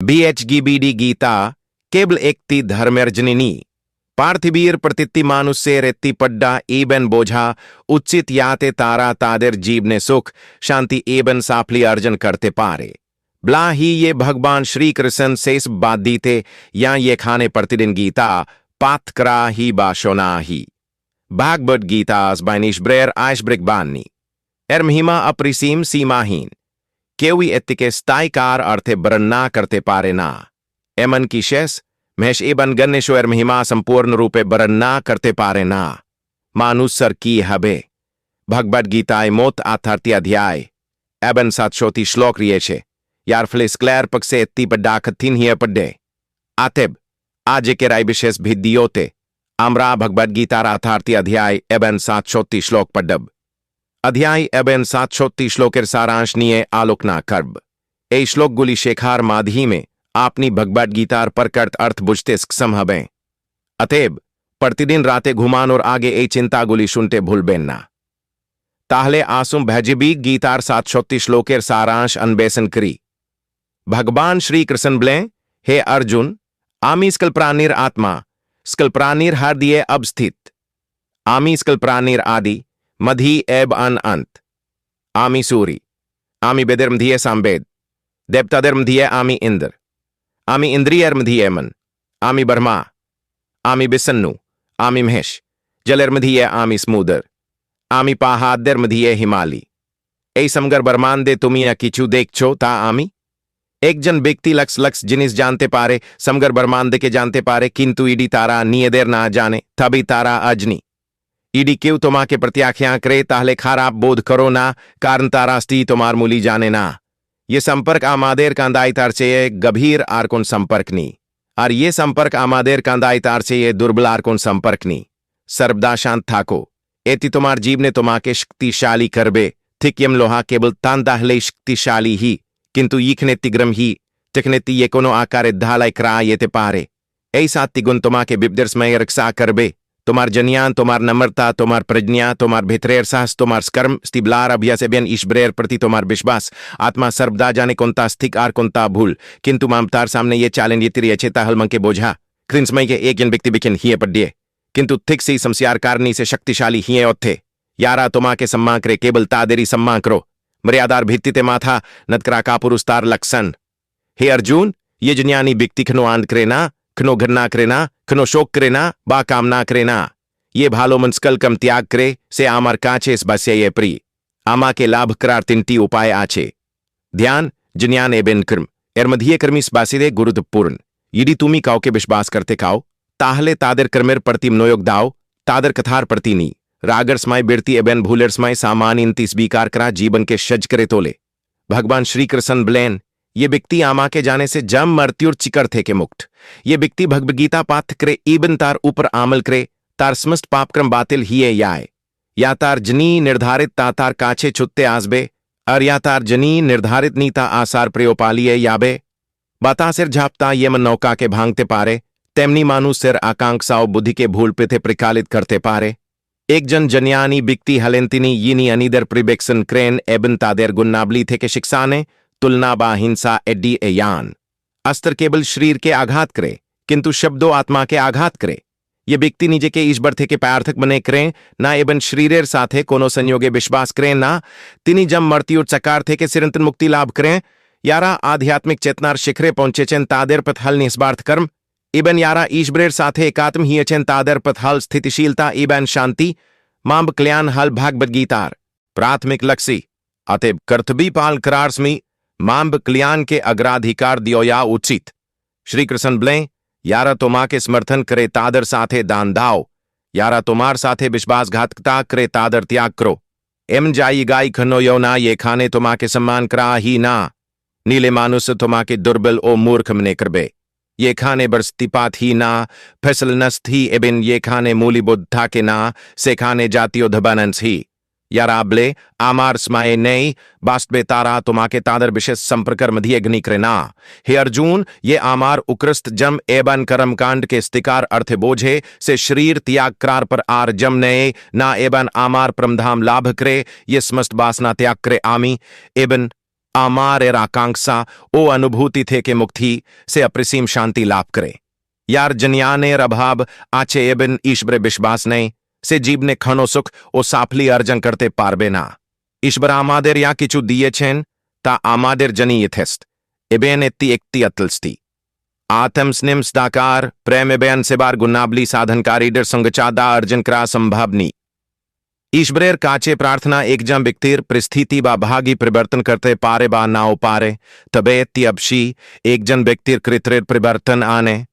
BHGBD Gita केवल एकति धर्मर्जनिनी पार्थिवीर प्रतिति मानुष्य रेत्ति पड्डा एबन बोझा उचित याते तारा तादेर जीव ने सुख शांति एबन साफली अर्जन करते पारे ब्ला ही ये भगवान श्री कृष्ण शेष बादीते या ये खाने प्रतिदिन गीता पाथ करा ही बाशोना ही भागवत गीता बाइनिश ब्रेर आइशब्रिक बानी महिमा अप्रिसीम सीमाहीन केवी एत्तिके स्थायीकार अर्थे बरन्ना करते पारे ना एमन की शेष महेश एबन गन्नेश्वर महिमा संपूर्ण रूपे बरन्ना करते पारे ना मानुसर की हबे भगवद गीताए मोत आथार्ती अध्याय एबन 700 श्लोक रिये छे यार फ्लेस क्लैर पक्षे एत्ती पड्डा खत्थीन हिय पड्डे आतेब आज के राय विशेष भिद्दियोते आमरा भगवद गीता आथार्ती अध्याय एबन 700 श्लोक पड्डब अध्याय एबन 700 श्लोकेर सारांश निये आलोकना कर्ब ए श्लोक गुली शेखार माधी में आपनी भगवद गीतार परकर्त अर्थ बुझते सक्षम हबे अतेब प्रतिदिन राते घुमान और आगे ए चिंता गुली सुनते भूलबेन ना ताहले आसुम भजबी गीतार 700 श्लोकेर सारांश अन्वेषण करी भगवान श्री कृष्ण ब्ले हे अर्जुन आमी स्कल्प्राणीर आत्मा स्कल्प्राणीर हृदये अवस्थित आमी स्कल्प्राणीर आदि मधी एब अन अंत आमी सूरी आमी बेदर्मधिये सांबेद देवतादर्मधिये आमी इंद्र आमी इंद्रियर्मधिये मन आमी ब्रह्मा आमी बिसन्नु आमी महेश जलर्मधिये आमी स्मूदर आमी पाहाद्यर्मधिये हिमाली ए समगर बरमानदे तुमिया किचु देखछो ता आमी एक जन व्यक्ति लक्स लक्स जिनिस जानते पारे समगर बरमानदे के जानते पारे किंतु ईडी तारा नियदेर ना जाने तभी तारा अजनी ईडी क्यों तुमा के प्रत्याख्या करे ताहले खराब बोध करो ना कारण तारा स्ती तुमार मूली जाने ना ये संपर्क आमादेर कांदाई तार से ये गंभीर आरकोन संपर्क नी और ये संपर्क आमादेर कांदाई तार से ये दुर्बल आरकोन संपर्क नी सर्वदा शांत थाको एति तुम्हार जीव ने तुमा के शक्तिशाली करबे थिक यम लोहा केवल तांदाहले शक्तिशाली ही किंतु ईखने तिग्रम ही टिकनेति ये कोनो आकारे धालाई क्रा ये ते पारे ऐसा तिगुन तुमा के बिब्दर्समय रक्षा करबे तुम्हार जनियान तुम्हार नम्रता तुम्हार प्रज्ञा तुम्हार भितरेर साहस तुम्हार स्कर्म स्तिब्लार अभ्यासेबियन ईश्वरेर प्रति तुम्हार विश्वास आत्मा सर्वदा जाने कोंता स्थिक आर कोंता भूल किंतु ममतार सामने ये चैलेंज ये तिरी अच्छे हलमंग के बोझा क्रिंसमय के एक जन व्यक्ति बिखिन हिये पड्डिये किंतु थिक से समस्यार कारणी से शक्तिशाली हिये ओथे यारा तुमा के सम्मा करे केवल तादेरी सम्मा करो मर्यादार भित्तिते माथा नदकरा का पुरुस्तार लक्षण हे अर्जुन ये जन्यानी व्यक्ति खनो आंद करे ना खनो घृणा करे ना खनो शोक करे ना बा कामना करे ना ये भालो मनस्कल कम त्याग करे से आमार काछे इस बस्य ये प्री आमा के लाभ करार तिंटी उपाय आछे ध्यान जन्यान एबेन कर्म एरमधिये कर्मिस बासिदे गुरुत्वपूर्ण यदि तुमी काव के विश्वास करते काव ताहले तादर कर्मेर प्रति मनोयोग दाव तादर कथार प्रति नी रागर समय बिरती एबेन भूलर समय सामान इंती स्वीकार करा जीवन के शज करे तोले भगवान श्री कृष्ण ब्लेन ये व्यक्ति आमा के जाने से जम मृत्युर चिकर थे के मुक्त ये व्यक्ति भगवगीता पाठ करे इबन तार ऊपर आमल करे तार समस्त पापक्रम बातिल हिये याय या तार जनी निर्धारित तातार काछे छुत्ते आसबे और या तार जनी निर्धारित नीता आसार प्रयोपालिये याबे बाता सिर झापता ये मन नौका के भांगते पारे तेमनी मानु सिर आकांक्षाओं बुद्धि के भूल पे प्रकालित करते पारे एक जन जन्यानी बिकती हलेंतिनी यिनी अनिदर प्रिबेक्सन क्रेन एबन तादेर गुन्नाबली थे के शिक्षा ने तुलना बा हिंसा एडी एयान अस्त्र केवल शरीर के आघात करे किंतु शब्दों आत्मा के आघात करे ये व्यक्ति निजे के ईश्वर थे के पार्थक बने करें ना एबन शरीरेर साथे कोनो संयोगे विश्वास करें ना तिनी जम मृत्यु चकार थे के सिरंतन मुक्ति लाभ करें यारा आध्यात्मिक चेतनार शिखरे पहुंचे चेन तादेर पथल निस्वार्थ कर्म इबन यारा ईश्वरेर साथे एकात्म ही अचेन तादर पथल स्थितिशीलता इबन शांति मांब कल्याण हल भागवत गीतार प्राथमिक लक्ष्य अतएव कर्तव्य पाल करारस्मी मांब कल्याण के अग्राधिकार दियो या उचित श्री कृष्ण ब्ले यारा तुमा के समर्थन करे तादर साथे दान दाओ यारा तुमार साथे विश्वासघातकता करे तादर त्याग करो एम जाई गाई खनो यो ना ये खाने तुमा के सम्मान करा ही ना नीले मानुष तुमा के दुर्बल ओ मूर्ख मने करबे ये खाने बरस्तिपात ही ना फैसल नस्त ही एबिन ये खाने मूली बुद्धा के ना से खाने जातियो धबानंस ही याराबले आमार स्माए नई बास्तबे तारा तुमाके तादर विशेष संप्रकर मधी अग्नि कृना हे अर्जुन ये आमार उकृष्ट जम एबन कर्मकांड के स्तिकार अर्थ बोझे से शरीर त्याग करार पर आर जम नए ना एबन आमार प्रमधाम लाभ करे ये समस्त वासना त्याग करे आमी एबन आमार एर आकांक्षा ओ अनुभूति थे के मुक्ति से अप्रसीम शांति लाभ करे। यार जनियानेर अभाव आचे एबिन ईश्वरे विश्वास नहीं से जीव ने खनो सुख ओ साफली अर्जन करते पारबे ना। ईश्वर आमादेर या किचु दिए छेन ता आमादेर जनी यथेस्ट एबेन एत्ती एकती अतलस्ती आत्म स्निम्स दाकार प्रेम एबेन सेबार गुनाबली साधनकारी डर संगचादा अर्जन करा संभावनी ईश्वरेर काचे प्रार्थना एक जम व्यक्तिर परिस्थिति बा भागी परिवर्तन करते पारे बा नाओ पारे तबे एत्ती अबशी एक जन व्यक्तिर कृत्रेर परिवर्तन आने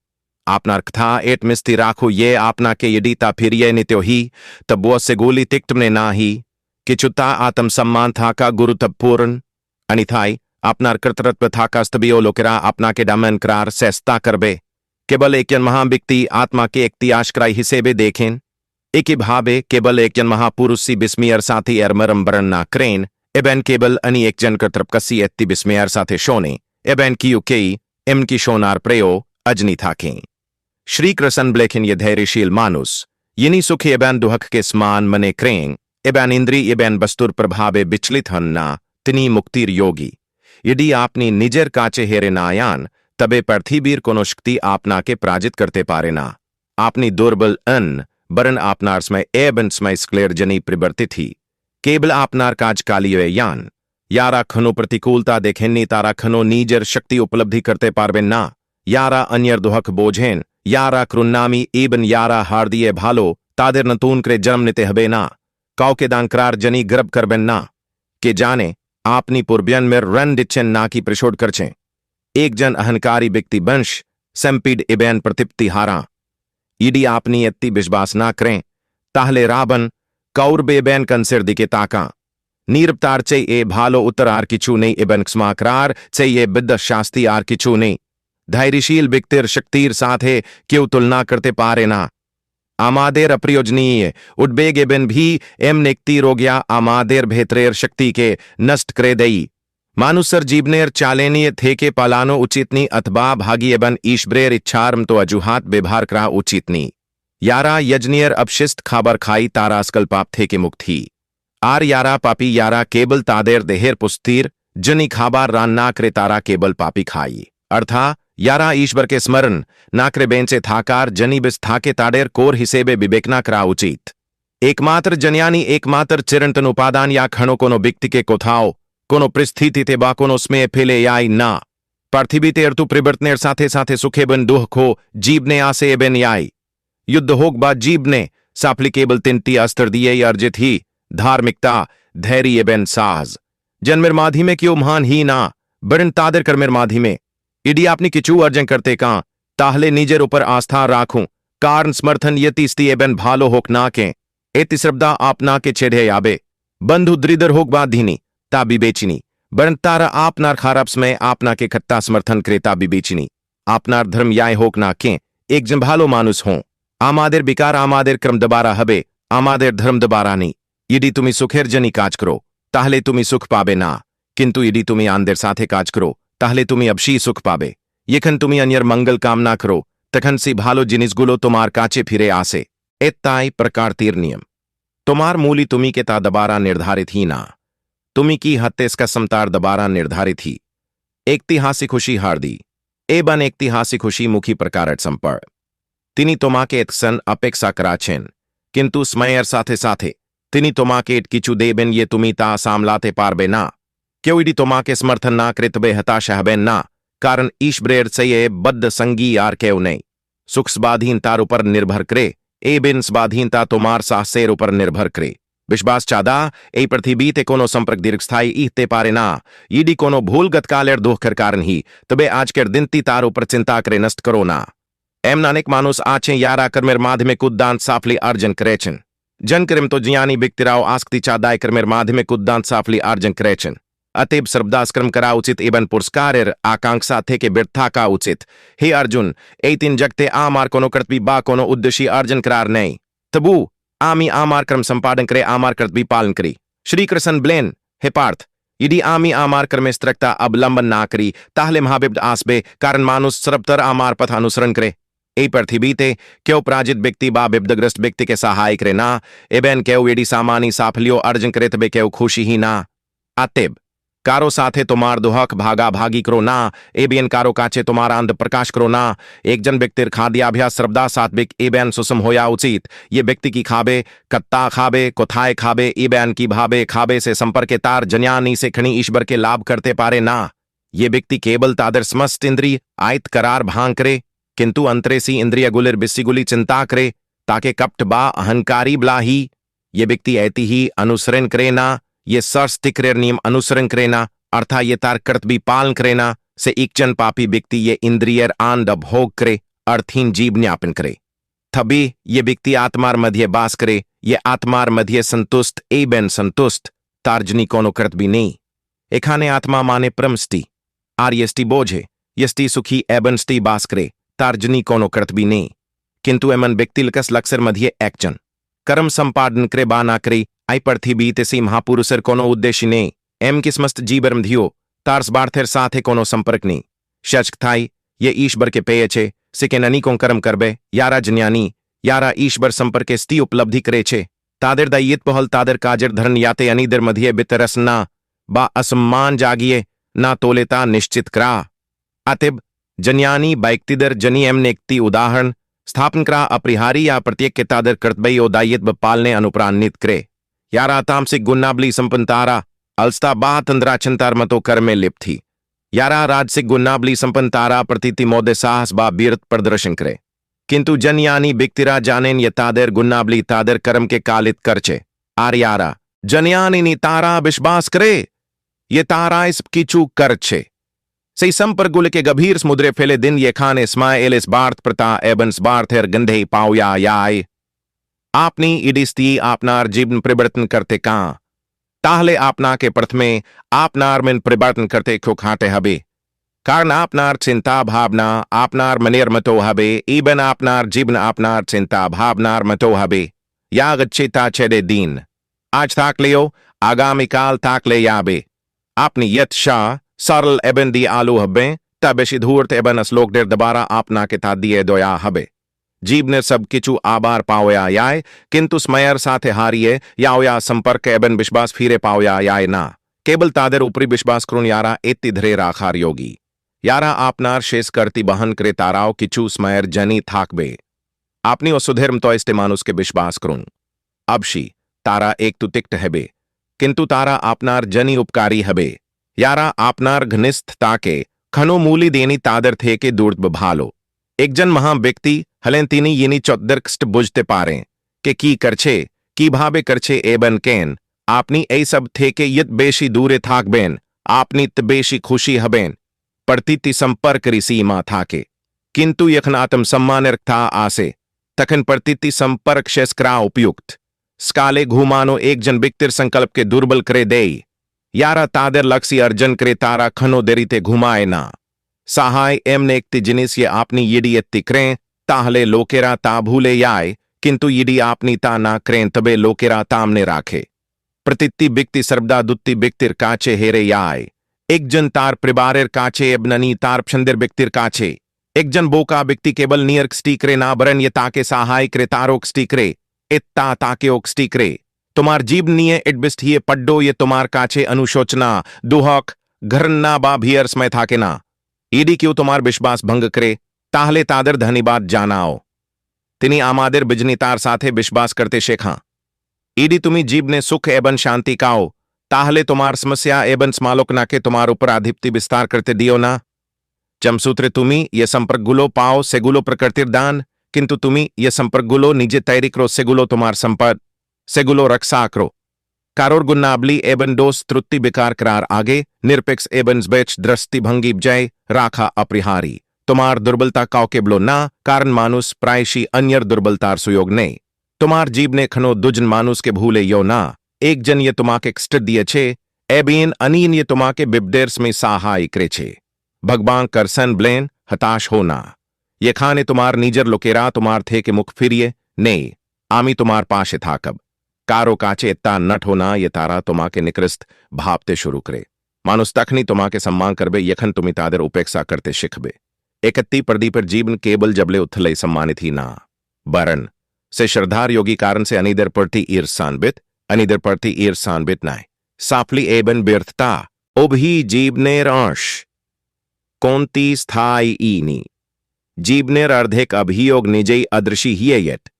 आपनार कथा एट मिस्ती राखो ये आपना के यदि ता फिर ये नित्यो ही तब वो से गोली तिक्ट ने ना ही किचुता आत्म सम्मान था का गुरु तब पूर्ण अनिथाई आपनार कर्तृत्व था का स्तबियो लोकरा आपना के डामन करार सेस्ता करबे केवल एक जन महाव्यक्ति आत्मा के एक आश्रय हिसेबे देखें एक ही भावे केवल एक जन महापुरुष सी बिस्मियर साथी एरमरम बरन ना क्रेन एबेन केवल अनि एक जन कर्तृप कसी एत्ती बिस्मियर साथे शोने एबेन की युकेई एम की शोनार प्रयो अजनी थाकें श्री कृष्ण ब्लेखिन ये धैर्यशील मानुस यिनी सुखी एबैन दुहक के समान मने क्रेंग एबैन इंद्री एबैन बस्तुर प्रभावे विचलित हन्ना तिनी मुक्तिर योगी यदि आपनी निजर काचे हेरे नायान तबे पृथ्वीर कोनो शक्ति आपना के पराजित करते पारे ना आपनी दुर्बल अन्न बरन आपनार समय एबन समय स्क्लेर जनी परिवर्तित ही केवल आपनार काज कालिये यान यारा खनो प्रतिकूलता देखेन्नी तारा खनो नीजर शक्ति उपलब्धि करते पारबे ना यारा अन्यर दुहक बोझेन यारा क्रुन्नामी एबन यारा हार्दिये भालो तादेर नतून करे जन्म निते हबे ना काउ के दांकरार जनी गर्भ करबेन ना के जाने आपनी पुरब्यन में रन डिच्छेन ना की प्रशोड करछें एक जन अहंकारी व्यक्ति वंश सेम्पीड एबेन प्रतिप्ति हारा यदि आपनी एत्ती विश्वास ना करें ताहले राबन कौरबे बेन कंसिर दिके ताका नीरबतार चे ए भालो उत्तर आर किचू नहीं एबन क्षमाकरार चे ये बिद्द शास्ती आर किचू नहीं धैर्यशील व्यक्तिर शक्तिर साथे क्यों तुलना करते पारे ना आमादेर अप्रयोजनीय उद्बेग एबन भी एम नेक्ति रोग्या आमादेर भेतरेर शक्ति के नष्ट करे दई मानुसर जीवनेर चालेनीय थे के पालानो उचितनी अथवा भागी एबन ईश्वरेर इच्छार्म तो अजुहात व्यवहार करा उचितनी यारा यजनियर अपशिष्ट खाबर खाई तारा अस्कल पाप थे के मुक्ति आर यारा पापी यारा केबल तादेर देहेर पुस्तीर जनी खाबार रान नाकरे तारा केबल पापी खाई अर्था यारा ईश्वर के स्मरण नाकरे बेंचे थाकार जनी बिस थाके ताडेर कोर हिसेबे विवेकना करा उचित एकमात्र जन्यानी एकमात्र चिरंतन उपादान या खणो कोनो व्यक्ति के कोथाओ कोनो परिस्थिति ते बा कोनो स्मेह फेले याई ना पृथ्वी ते अर्तु परिवर्तनेर साथे साथे सुखे बन दुह खो जीव ने आसे एबेन याई युद्ध होक बा जीव ने साफली केबल तिनती अस्त्र दिए अर्जित ही धार्मिकता धैर्य एबेन साज जन्मेर माधी में क्यों महान ही ना बरन तादर कर्मेर माधी में यदि आपने किचू अर्जन करते का ताहले निजर ऊपर आस्था राखूं कारण समर्थन यति स्ती एबेन भालो होक ना के एति श्रद्धा आपना के छेड़े याबे बंधु द्रिदर होक बा धीनी ताबी बेचिनी बरन तारा आपनार खाराप्स में आपना के खत्ता समर्थन क्रेता भी बेचिनी आपनार धर्म याय होक ना के एक जंभालो मानुस हों आमादेर बिकार आमादेर क्रम दबारा हबे आमादेर धर्म दबारा नहीं यदि तुम्ही सुखेर जनी काज करो ताहले तुम्ही सुख पाबे ना किंतु यदि तुम्ही आंदेर साथे काज करो ताहले तुम्ही अबशी सुख पाबे यखन तुम्ही अन्यर मंगल कामना करो तखन सी भालो जिनिसगुलो तुम्हार काचे फिरे आसे एत्ताई प्रकार तीर नियम तुम्हार मूली तुम्ही के ता दबारा निर्धारित ही ना तुम्ही की हत्ते इसका समतार दबारा निर्धारित ही एकतिहासिक खुशी हार्दी एबन एकतिहासिक खुशी मुखी प्रकारट संपड़ तिनी तोमाके एतसन अपेक्षा कराछेन किंतु स्मयर साथे साथे तिनी तोमाके एट किचु देबेन ये तुम्ही ता सामलाते पारबे ना क्यों यदि तोमाके समर्थन ना कृतबे हताशा हबेन ना कारण ईश्वरेर से ये बद्ध संगी आर केव नहीं सुख स्वाधीनतार ऊपर निर्भर करे ए बिन स्वाधीनता तोमार साहसेर ऊपर निर्भर करे विश्वास चादा ए पृथ्वी ते कोनो संपर्क दीर्घस्थायी इहते पारे ना यदि कोनो भूलगत कालेर दोह कर कारण ही तबे आज केर दिन ती तार ऊपर चिंता करे नष्ट करो ना एम नानेक मानुस आचे यारा कर्मेर माध्यमिक उद्दांत साफली अर्जन करेचन जन करिम तो जियानी बिक्तिराव आस्कती चादाय कर्मेर माध्यमिक उद्दांत साफली अर्जन करेचन अतएव सर्वदास कर्म करा उचित एवं पुरस्कारेर आकांक्षा थे के व्यर्था का उचित हे अर्जुन ए तीन जगते आमार कोनो कर्तव्य बा कोनो उद्देश्य अर्जन करार नहीं तबु आमी आमार कर्म संपादन करे आमार कर्तव्य पालन करी श्री कृष्ण ब्लेन हे पार्थ यदि आमी आमार कर्मे स्त्रकता अवलंबन ना करी ताहले महाबिब्द आसबे कारण मानुस सर्वतर आमार पथ अनुसरण करे ए पृथ्वी ते क्यों पराजित व्यक्ति बा बिब्दग्रस्त व्यक्ति के सहाय करे ना एबेन क्यों यदि सामानी साफल्यो अर्जन करे तबे क्यों खुशी ही ना अतएव कारो साथे तुम्हार दुहक भागा भागी करो ना एबियन कारो काचे तुम्हारा अंध प्रकाश करो ना एक जन व्यक्तिर खाद्याभ्यास सर्वदा सात्विक एबैन सुसम होया उचित ये व्यक्ति की खाबे कत्ता खाबे कोथाए खाबे एबैन की भाबे खाबे से संपर्के तार जन्यानी से खणी ईश्वर के लाभ करते पारे ना ये व्यक्ति केवल तादर समस्त इंद्रिय आयत करार भांग करे किंतु अंतरेसी इंद्रिय गुलिर बिस्सी चिंता करे ताके कपट बा अहंकारी ब्लाही ये व्यक्ति ऐति ही अनुसरण करे ना ये सर्स्तिक्रेर नियम अनुसरण करे ना अर्थात ये तार कर्त भी पालन करे ना से इकचन पापी व्यक्ति ये इंद्रियर आनंद भोग करे अर्थहीन जीव ज्ञापन करे तभी ये व्यक्ति आत्मार मध्य बास करे ये आत्मार मध्य संतुष्ट एबेन संतुष्ट तार्जनी कोनो कर्त भी नहीं एखाने आत्मा माने प्रमस्टी आर्यस्टी बोझे यस्टी सुखी एबनस्टी बास करे तार्जनी कोनो कर्त भी नहीं किंतु एमन व्यक्ति लकस लक्सर मध्य एक्चन कर्म संपादन करे बा ना करे आई पृथ्वी तेसी महापुरुषर कोनो उद्देश्य ने एम किस्मस्त जीवरम धियो तार्स बार्थेर साथे कोनो संपर्क नहीं शचक थाई ये ईश्वर के पेय छे सिके ननी को कर्म करबे यारा जन्यानी यारा ईश्वर संपर्के स्ती उपलब्धि करे छे तादेर दैयत पहल तादेर काजर धरन याते अनीदर मध्य बितरस ना बा असम्मान जागिए ना तोलेता निश्चित करा अतिब जन्यानी बैक्तिदर जनी एम नेक्ति उदाहरण स्थापन करा अपरिहारी या प्रत्येक के तादर कर्तव्य और दायित्व पालने अनुप्राणित करे यारा तामसिक गुन्नाबली संपन्न तारा अलस्ता बाह तंद्राचंतार मतो कर में लिप्त थी यारा राजसिक गुन्नाबली संपन्न तारा प्रतीति मोदे साहस बा बीरत प्रदर्शन करे किंतु जनयानी बिक्तिरा जानेन ये तादर गुन्नाबली तादर कर्म के कालित करचे आर्यारा जनयानी नी तारा विश्वास करे ये तारा इस कीचू करचे सही संपर गुल के गभीर समुद्रे फैले दिन ये खाने स्माय एलिस बार्थ प्रता एबंस बार्थेर गंधे पावया याय आपनी इडिस्ती आपनार जीवन परिवर्तन करते कां ताहले आपना के प्रथमे आपनार में परिवर्तन करते क्यों खाते हबे कारण आपनार चिंता भावना आपनार मनेर मतो हबे इबन आपनार जीवन आपनार चिंता भावनार मतो हबे या गच्छेता छेदे दीन आज ताक लियो आगामी काल ताक ले याबे आपनी यत शाह सरल एबन दी आलू हबे तबेशी धूर्त एबन असलोक डेर दोबारा आपना के ता दिए दोया हबे जीव ने सब किचु आबार पावया याय किंतु स्मयर साथे हारिये याओया संपर्क एबन विश्वास फिरे पावया याय ना केवल तादर ऊपरी विश्वास करुन यारा एति धरे राखार योगी यारा आपनार शेष करती बहन करे ताराओ किचु स्मयर जनी थाकबे आपनी वसुधर्म तो इस्ते मानुस के विश्वास करुन अबशी तारा एक तु तिक्त हेबे किंतु तारा आपनार जनी उपकारी हबे यारा आपनार घनिष्ठ ताके खनो मूली देनी तादर थे के दूर्द भालो एक जन महा व्यक्ति हलें तीनी यिनी चौदरकस्ट बुझते पारे के की करछे की भाबे करछे एबन केन आपनी ए सब थे के यत बेशी दूरे थाक बेन आपनी तबेशी खुशी हबेन प्रतीति संपर्क सीमा थाके किंतु यखन आत्म सम्मान था आसे तखन प्रतीति संपर्क शेषकरा उपयुक्त स्काले घुमानो एक जन बिक्तिर संकल्प के दुर्बल करे दे यारा तादर लक्ष्य अर्जन करे तारा खनो देरीते घुमाए ना सहाय एमने एक जिनिस ये आपनी यदि एत्ति क्रें ताहले लोकेरा ता भूले याय किंतु यदि आपनी ता ना क्रें तबे लोकेरा तामने राखे प्रतित्ति बिक्ति सर्वदा दुत्ति बिक्तिर काचे हेरे याय एक जन तार प्रिबारेर काचे एबननी तार पछंदेर बिक्तिर काचे एक जन बोका बिक्ति केवल नियर्क स्टीकरे ना बरन ये ताके सहाय करे तारोक स्टीकरे इत्ता ताके ओक स्टीकरे तुम्हार जीव निये इडबिस्ट हिये पड्डो ये तुम्हार काचे अनुशोचना दुहक घरन्ना बा भियर समय थाके ना ईडी क्यों तुम्हार विश्वास भंग करे ताहले तादर धन्यवाद जानाओ तिनी आमादेर बिजनी तार साथे विश्वास करते शेखा ईडी तुम्ही जीव ने सुख एबन शांति काओ ताहले तुम्हार समस्या एबन स्मालोकना के तुम्हार ऊपर आधिपति विस्तार करते दियो ना चमसूत्रे तुम्ही ये संपर्क गुलो पाओ सेगुलो प्रकृतिर दान किंतु तुम्ही ये संपर्क गुलो निजे तैरी करो सेगुलो तुम्हार संपद सेगुलो रक्षा करो कारोर गुन्नाबली एबन दोष त्रुत्ति बिकार करार आगे निरपेक्ष एबन बेच दृष्टि भंगी जय राखा अपरिहारी तुम्हार दुर्बलता काव केबलो ना कारण मानुस प्रायशी अन्यर दुर्बलतार सुयोग ने तुम्हार जीव ने खनो दुजन मानुस के भूले यो ना एक जन ये तुमाके एक्स्ट दिए छे एबीन अनीन ये तुमाके बिबडेर्स में सहाय करे छे भगवान करसन ब्लेन हताश होना ये खाने तुम्हार नीजर लोकेरा तुम्हार थे के मुख फिरिए ने आमी तुम्हार पाशे था कब कारो काचे इत्ता नट होना ये तारा तुमाके निकृष्ट भापते शुरू करे मानुस तखनी तुमाके सम्मान करबे यखन तुमी तादर उपेक्षा करते शिखबे एकत्ती प्रदीपर जीवन केवल जबले उथले सम्मानित ही ना बरन से श्रद्धार योगी कारण से अनिदर पड़ती ईर्षान्वित अनिदर पड़ती ईर्षान्वित नाय साफली एबन व्यर्थता उभी जीवनेर अंश कोणती स्थायीनी जीवनेर अर्धेक अभियोग निजई अदृशी हियेयत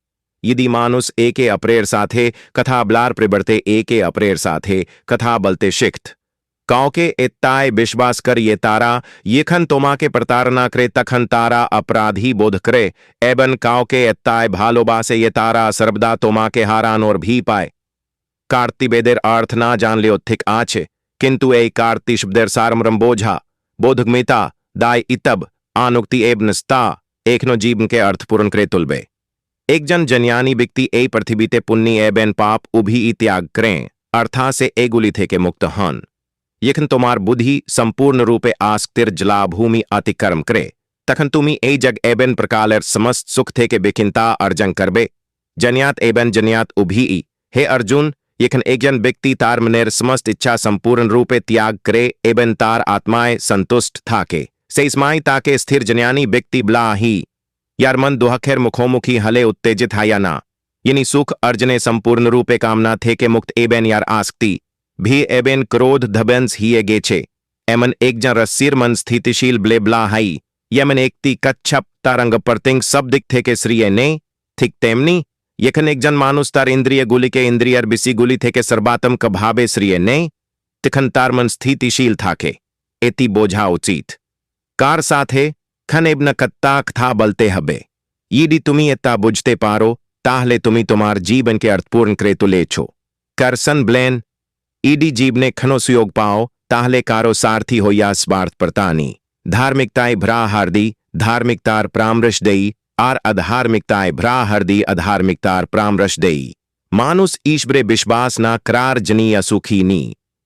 यदि मानुस एके अप्रेर साथे कथा ब्लार प्रबर्ते एके अप्रेर साथे कथा बलते शिक्त काउके एत्ताय विश्वास कर ये तारा येखन तोमा के प्रतारना करे तखन तारा अपराधी बोध करे एबन काउके एत्ताय भालोबासे ये तारा सर्वदा तोमा के हारान और भी पाए कार्तिबेदेर अर्थ ना जान लियो थिक आछे किंतु ए कार्ति शब्देर सारमरम बोझा बोधगमिता दाय इतब आनुक्ति एबनस्ता एकनो जीवन के अर्थ पूर्ण करे तुलबे एक जन जन्यानी व्यक्ति ए पृथ्वी ते पुण्य एबेन पाप उभी त्याग करें अर्था से एगुली थे के मुक्त हन यखन तुम्हार बुद्धि संपूर्ण रूपे आस्तिर जला भूमि अतिक्रम करे तखन तुमी ए जग एबेन प्रकालेर समस्त सुख थे के बेकिंता अर्जन करबे जन्यात एबेन जन्यात उभी हे अर्जुन यखन एक जन व्यक्ति तार मनेर समस्त इच्छा संपूर्ण रूपे त्याग करे एबेन तार आत्माएं संतुष्ट थाके से इसमाई ताके स्थिर जन्यानी व्यक्ति ब्ला ही यार मन दुहखेर मुखोमुखी हले उत्तेजित हाया ना यानी सुख अर्जने संपूर्ण रूपे कामना थे के मुक्त एबेन यार आस्कती भी एबेन क्रोध धबेंस ही गेछे एमन एक जन रस्सीर मन स्थितिशील ब्लेबला हाई यमन एकती कच्छप तारंग परतिंग सब दिख थे के श्रीय ने थिक तेमनी यखन एक जन मानुस तार इंद्रिय गुली के इंद्रियर बिसी गुली थे के सर्बातम कभावे श्रीय ने तिखन तार मन स्थितिशील थाके एती बोझा उचित कार साथे खन एबन कत्ताक था बलते हबे यदि तुमी एता बुझते पारो ताहले तुमी तुम्हार जीवन के अर्थपूर्ण करे तो ले छो करसन ब्लेन ईडी जीवने खनो सुयोग पाओ ताहले कारो सारथी हो या स्वार्थ परतानी धार्मिकताएं भ्रा हार्दी धार्मिकतार प्रामरश देई आर अधार्मिकताएं भ्रा हरदी अधार्मिकतार प्रामरश देई मानुस ईश्वरे विश्वास ना करार जनी असुखी नी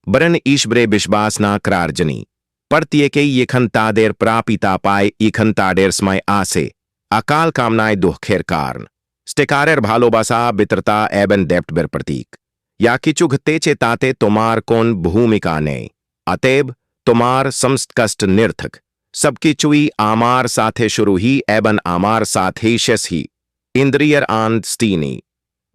बरन ईश्वरे विश्वास ना करार जनी परत्येके येखन तादेर प्रापिता पाए येखन ताडेर समय आसे अकाल कामनाए दुखेर कारण स्टेकारेर भालोबासा बित्रता एबन देप्ट बेर प्रतीक या किचुघ तेचे ताते तुम्हार कौन भूमिका ने अतएब तुम्हार समस्त कष्ट निर्थक सबकी चुई आमार साथे शुरू ही एबन आमार साथे शेष ही इंद्रियर आंद स्टीनी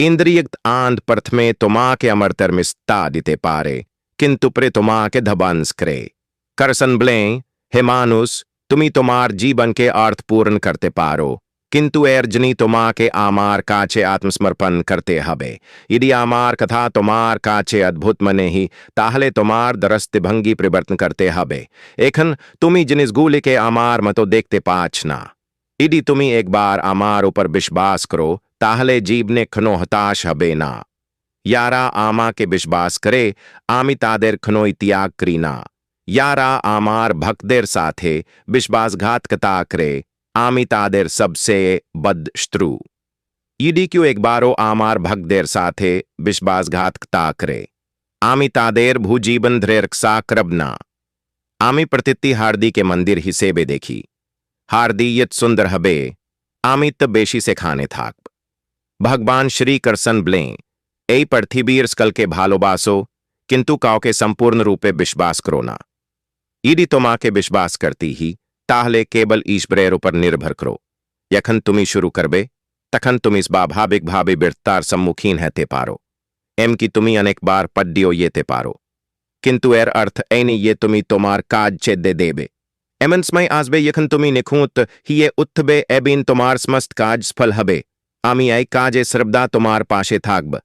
इंद्रियक्त आंद प्रथमे तुमा के अमरतर मिस्ता दिते पारे किंतु प्रे तुमा के धबंस करे करसन ब्ले हे मानुस तुमी तुम्हार जीवन के अर्थ पूर्ण करते पारो किंतु अर्जनी तुमा के आमार काचे आत्मसमर्पण करते हबे यदि आमार कथा तुमार काचे अद्भुत मने ही ताहले तुमार दरस्ते भंगी परिवर्तन करते हबे एखन तुमी जिनिस गुले के आमार मतो देखते पाचना यदि तुमी एक बार आमार ऊपर विश्वास करो ताहले जीवने खनो हताश हबे ना यारा आमा के विश्वास करे आमी तादेर खनो त्याग करीना यारा आमार भक्तदेर साथे विश्वासघात कता करे आमी तादेर सबसे बद शत्रु यदि क्यों एक बारो आमार भक्तदेर साथे विश्वासघात कता करे आमी तादेर भूजीवन ध्रेरक्षा करबना आमी प्रतिति हार्दी के मंदिर ही सेबे देखी हार्दी यत सुंदर हबे आमी तब बेशी से खाने थाक भगवान श्री कृष्ण ब्ले ए पृथ्वीर स्कल के भालोबासो किंतु काव के संपूर्ण रूपे विश्वास करो ना यदि तुमा के विश्वास करती ही ताहले केवल ईश्वरेर ऊपर निर्भर करो यखन तुमी शुरू करबे तखन तुम इस स्वाभाविक भावे बिरतार सम्मुखीन है पारो एम की तुमी अनेक बार पड्डियो ये ते पारो किंतु एर अर्थ ऐनी ये तुमी तुम्हार काज चेदे देबे एमन समय आजबे यखन तुमी निखूत ही ये उत्थबे एबिन तुम्हार समस्त काज सफल हबे आमी आई काजे सर्वदा तुम्हार पाशे थाकब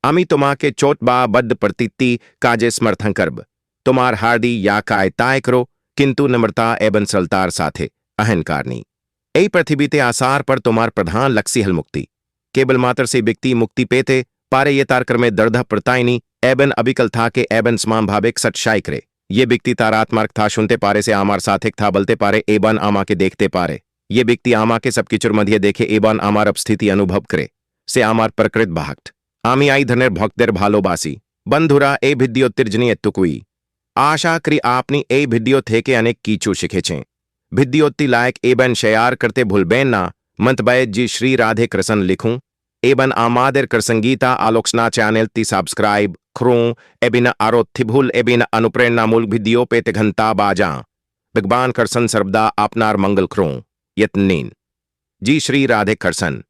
आमी तुमा के चोट बा बद्ध प्रतीति काजे समर्थन करब तुम्हार हार्दी या काय ताय करो किंतु नम्रता एवं सलतार साथे अहंकारनी ए पृथ्वी ते आसार पर तुम्हार प्रधान लक्ष्य हल मुक्ति केवल मात्र से व्यक्ति मुक्ति पेते पारे ये तारकर में दर्द प्रतायनी एबन अबिकल था के एबन समान भाविक सच्चाई करे ये व्यक्ति तारात्मार्ग था सुनते पारे से आमार साथिक था बलते पारे एबन आमा के देखते पारे ये व्यक्ति आमा के सबकी चुरमध्य देखे एबन आमार अपस्थिति अनुभव करे से आमार प्रकृत भाक्त आमी आई धनेर भक्तेर भालोबासी बंधुरा ए भिद्यो तिर्जनी एत्तुकुई आशा करी आपनी ए भिडियो थे के अनेक कीचू शिखे छे भिद्योत्ती लायक एबन शेयर करते भूलबेन ना मंतबैत जी श्री राधे कृष्ण लिखूं एबन आमादेर कृसंगीता आलोचना चैनल ती सब्सक्राइब खरूं एबिन आरोथिभुल एबिन अनुप्रेरणा मूल भिडियो पे ते घंटा बाजा भगवान कृष्ण सर्वदा अपनार मंगल खरूं यत्नीन जी श्री राधे कृष्ण।